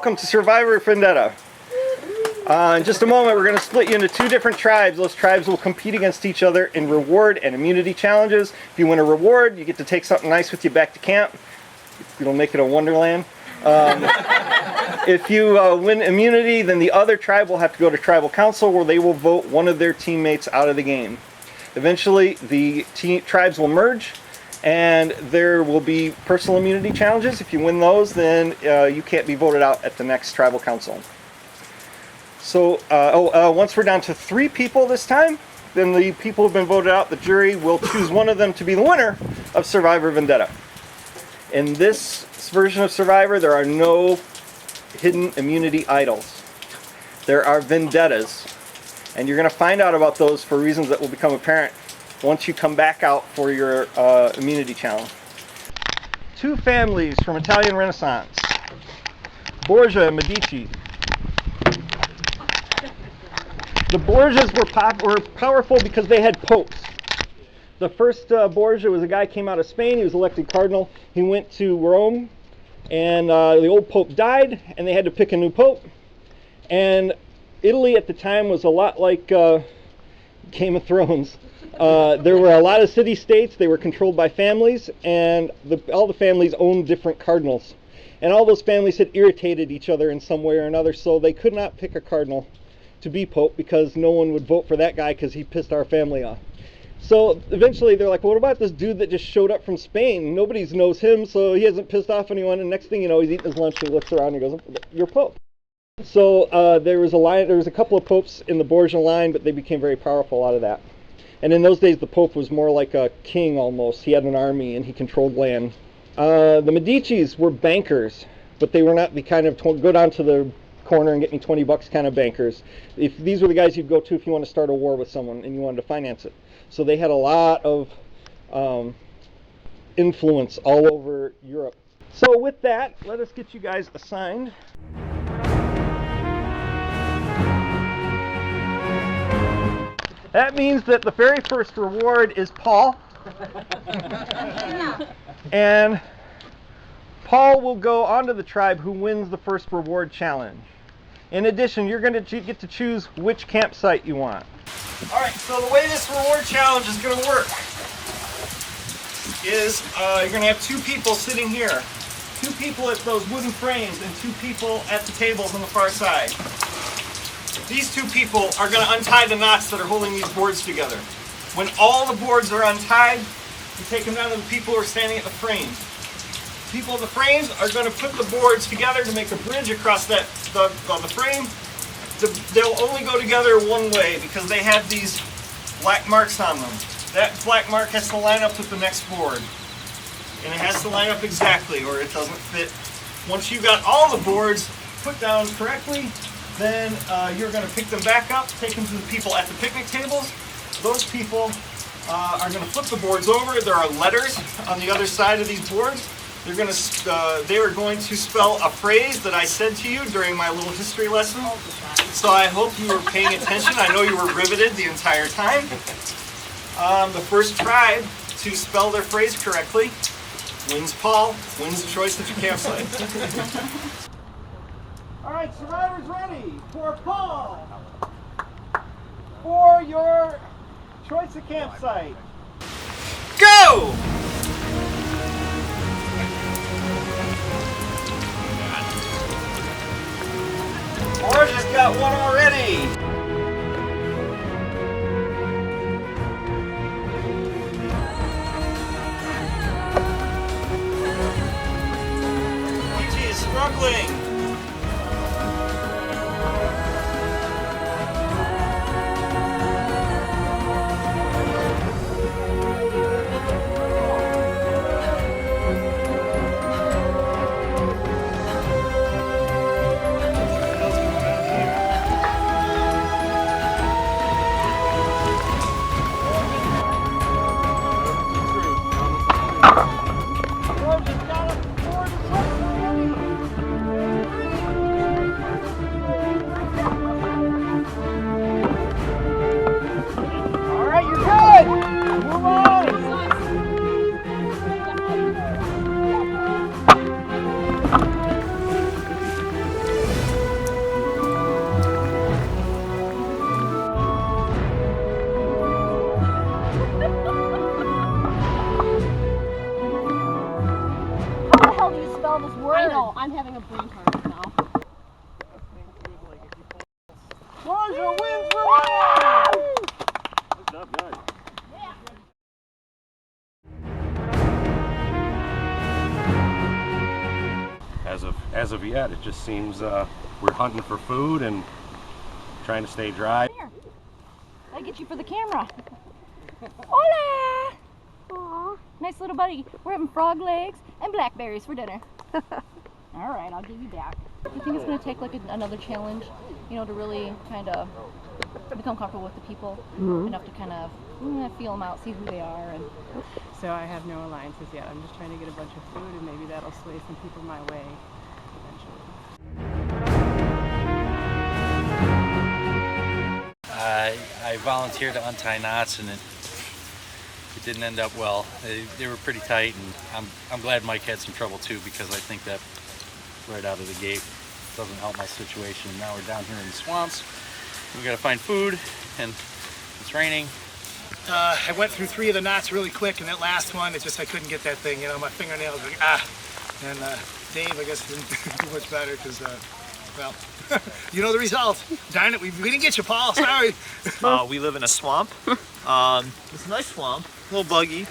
welcome to Survivor Vendetta. In just a moment, we're going to split you into two different tribes. Those tribes will compete against each other in reward and immunity challenges. If you win a reward, you get to take something nice with you back to camp. It'll make it a wonderland. If you win immunity, then the other tribe will have to go to tribal council where they will vote one of their teammates out of the game. Eventually, the tribes will merge, and there will be personal immunity challenges. If you win those, then you can't be voted out at the next tribal council. So once we're down to 3 people this time, then the people who've been voted out, the jury will choose one of them to be the winner of Survivor Vendetta. In this version of Survivor, there are no hidden immunity idols. There are vendettas, and you're going to find out about those for reasons that will become apparent once you come back out for your immunity challenge. 2 families from Italian Renaissance, Borgia and Medici. The Borgias were powerful because they had popes. The first Borgia was a guy who came out of Spain. He was elected cardinal. He went to Rome, and the old pope died, and they had to pick a new pope. And Italy at the time was a lot like Game of Thrones. There were a lot of city-states. They were controlled by families, and all the families owned different cardinals. And all those families had irritated each other in some way or another, so they could not pick a cardinal to be pope because no one would vote for that guy because he pissed our family off. So eventually they're like, well, what about this dude that just showed up from Spain? Nobody knows him, so he hasn't pissed off anyone, and next thing you know, he's eating his lunch and he looks around and he goes, you're pope. So there was a couple of popes in the Borgia line, but they became very powerful out of that. And in those days, the pope was more like a king almost. He had an army and he controlled land. The Medicis were bankers, but they were not the kind of go down to the corner and get me $20 kind of bankers. These were the guys you'd go to if you want to start a war with someone and you wanted to finance it. So they had a lot of influence all over Europe. So with that, let us get you guys assigned. That means that the very first reward is Paul. And Paul will go onto the tribe who wins the first reward challenge. In addition, you're going to get to choose which campsite you want. Alright, so the way this reward challenge is going to work is you're going to have 2 people sitting here. 2 people at those wooden frames and 2 people at the tables on the far side. These 2 people are going to untie the knots that are holding these boards together. When all the boards are untied, you take them down to the people who are standing at the frames. People at the frames are going to put the boards together to make a bridge across the frame. They'll only go together one way because they have these black marks on them. That black mark has to line up with the next board. And it has to line up exactly or it doesn't fit. Once you've got all the boards put down correctly, then you're going to pick them back up, take them to the people at the picnic tables. Those people are going to flip the boards over. There are letters on the other side of these boards. They are going to spell a phrase that I said to you during my little history lesson. So I hope you were paying attention. I know you were riveted the entire time. The first tribe to spell their phrase correctly wins Paul, wins the choice of your campsite. All right, survivors ready for Paul. For your choice of campsite. Go! Borgia's got one already. Luigi is struggling. Borgia wins for one! Good job, guys. As of yet, it just seems we're hunting for food and trying to stay dry. Here, I get you for the camera. Hola! Aww. Nice little buddy. We're having frog legs and blackberries for dinner. All right, I'll give you back. I think it's going to take like another challenge, you know, to really kind of become comfortable with the people, enough to kind of feel them out, see who they are. And so I have no alliances yet. I'm just trying to get a bunch of food, and maybe that'll sway some people my way eventually. I volunteered to untie knots, and it didn't end up well. They were pretty tight, and I'm glad Mike had some trouble too, because I think that right out of the gate doesn't help my situation. Now we're down here in the swamps. We gotta find food, and it's raining. I went through 3 of the knots really quick, and that last one, I couldn't get that thing. You know, my fingernails were And Dave, I guess, didn't do much better because, well, you know the result. Darn it, we didn't get you, Paul. Sorry. We live in a swamp. It's a nice swamp, a little buggy.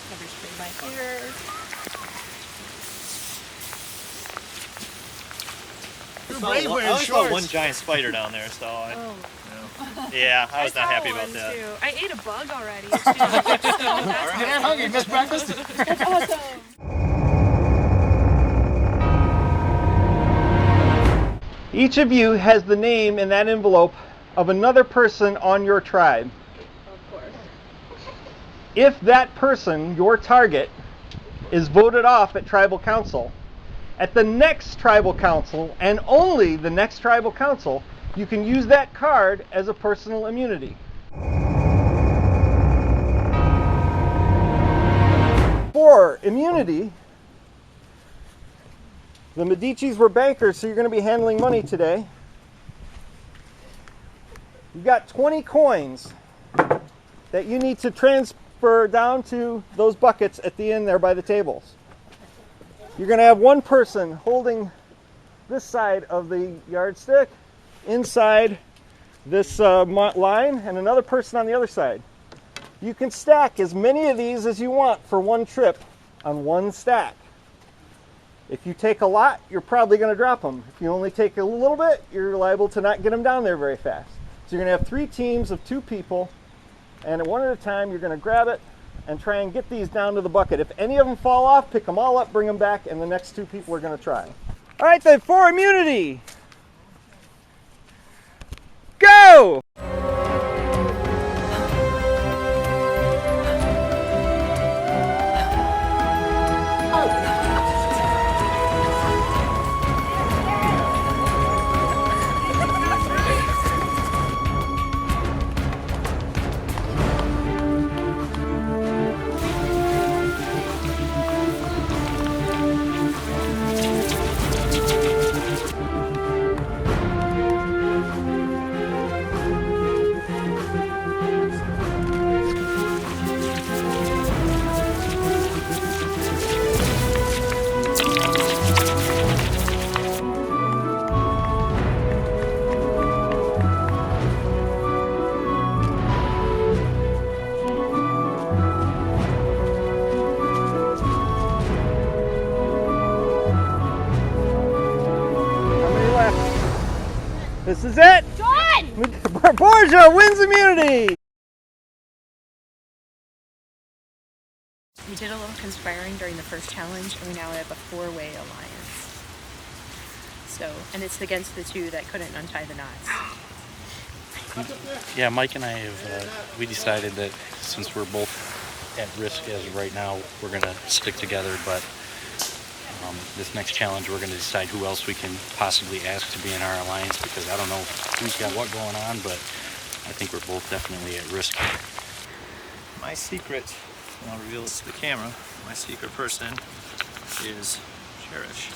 never spray my ears. Brave I wearing always saw shorts. one giant spider down there, so yeah, I was not happy about that. Too. I ate a bug already. You're that hungry, missed breakfast? That's awesome. Each of you has the name in that envelope of another person on your tribe. Of course. If that person, your target, is voted off at tribal council, at the next tribal council, and only the next tribal council, you can use that card as a personal immunity. For immunity, the Medicis were bankers, so you're going to be handling money today. You've got 20 coins that you need to transfer down to those buckets at the end there by the tables. You're going to have one person holding this side of the yardstick inside this line, and another person on the other side. You can stack as many of these as you want for one trip on one stack. If you take a lot, you're probably going to drop them. If you only take a little bit, you're liable to not get them down there very fast. So you're going to have 3 teams of 2 people, and one at a time you're going to grab it and try and get these down to the bucket. If any of them fall off, pick them all up, bring them back, and the next 2 people are going to try. All right, then, for immunity, go! This is it! Done! Borgia wins immunity! We did a little conspiring during the first challenge, and we now have a 4-way alliance. So, and it's against the 2 that couldn't untie the knots. Yeah, Mike and I have, we decided that since we're both at risk as of right now, we're going to stick together, but this next challenge we're going to decide who else we can possibly ask to be in our alliance, because I don't know who's got what going on, but I think we're both definitely at risk. My secret, and I'll reveal this to the camera, my secret person is Cherish.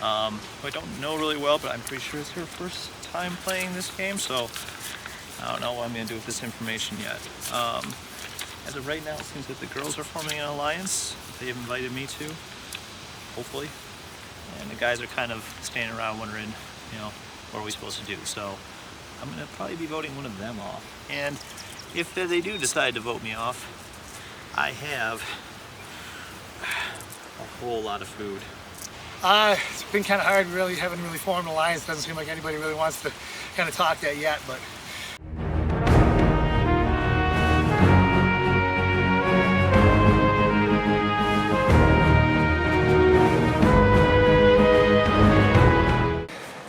Who I don't know really well, but I'm pretty sure it's her first time playing this game, so I don't know what I'm going to do with this information yet. As of right now, it seems that the girls are forming an alliance. They've invited me to, hopefully. and the guys are kind of standing around wondering, you know, what are we supposed to do? So I'm gonna probably be voting one of them off. And if they do decide to vote me off, I have a whole lot of food. It's been kind of hard, really haven't really formed an alliance. Doesn't seem like anybody really wants to kind of talk that yet, but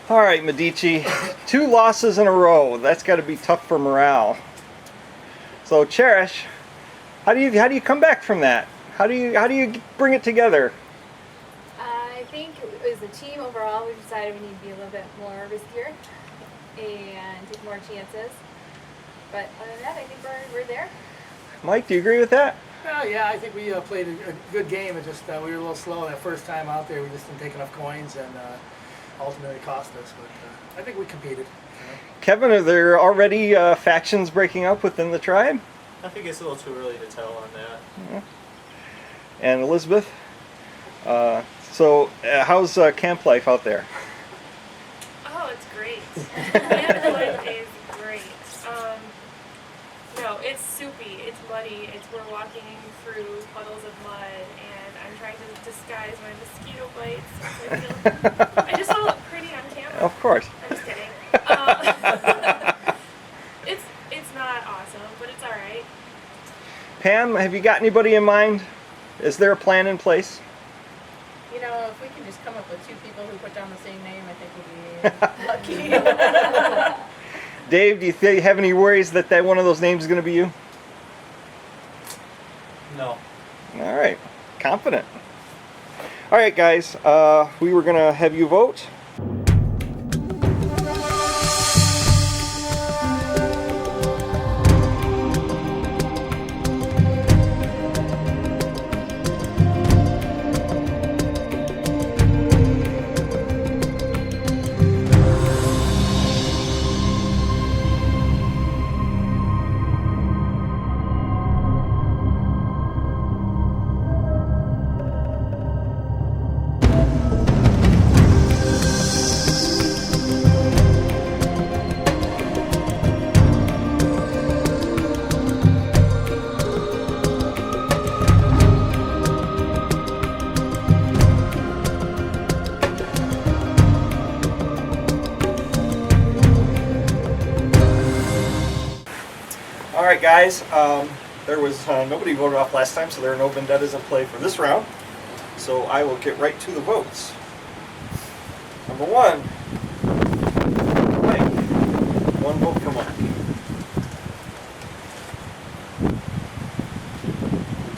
All right, Medici, 2 losses in a row. That's got to be tough for morale. So, Cherish, how do you come back from that? How do you bring it together? I think as a team overall, we've decided we need to be a little bit more riskier and take more chances. But other than that, I think we're there. Mike, do you agree with that? yeah, I think we played a good game. It just we were a little slow that first time out there. We just didn't take enough coins, and ultimately cost us. But I think we competed. Kevin, are there already factions breaking up within the tribe? I think it's a little too early to tell on that. Yeah. And Elizabeth, how's camp life out there? Oh, it's great. Camp life is great. No, it's soupy, it's muddy, we're walking through puddles of mud, and I'm trying to disguise my mosquito bites. I just want to look pretty on camera. Of course. I'm just kidding. It's not awesome, but it's all right. Pam, have you got anybody in mind? Is there a plan in place? You know, if we can just come up with 2 people who put down the same name, I think we'll be lucky. Dave, do you have any worries that one of those names is going to be you? No. All right, confident. All right, guys, we were going to have you vote. Alright guys, there was nobody voted off last time, so there are no vendettas in play for this round. So I will get right to the votes. Number 1, Mike. 1 vote for Mike.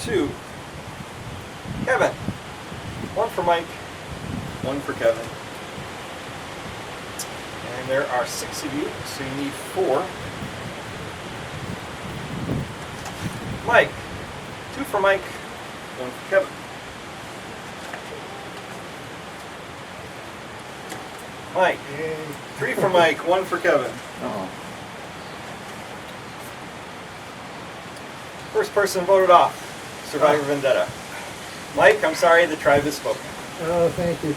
2, Kevin. 1 for Mike, 1 for Kevin. And there are 6 of you, so you need 4. Mike. 2 for Mike, 1 for Kevin. Mike. 3 for Mike, 1 for Kevin. Oh. First person voted off. Survivor Vendetta. Mike, I'm sorry, the tribe has spoken. Oh, thank you.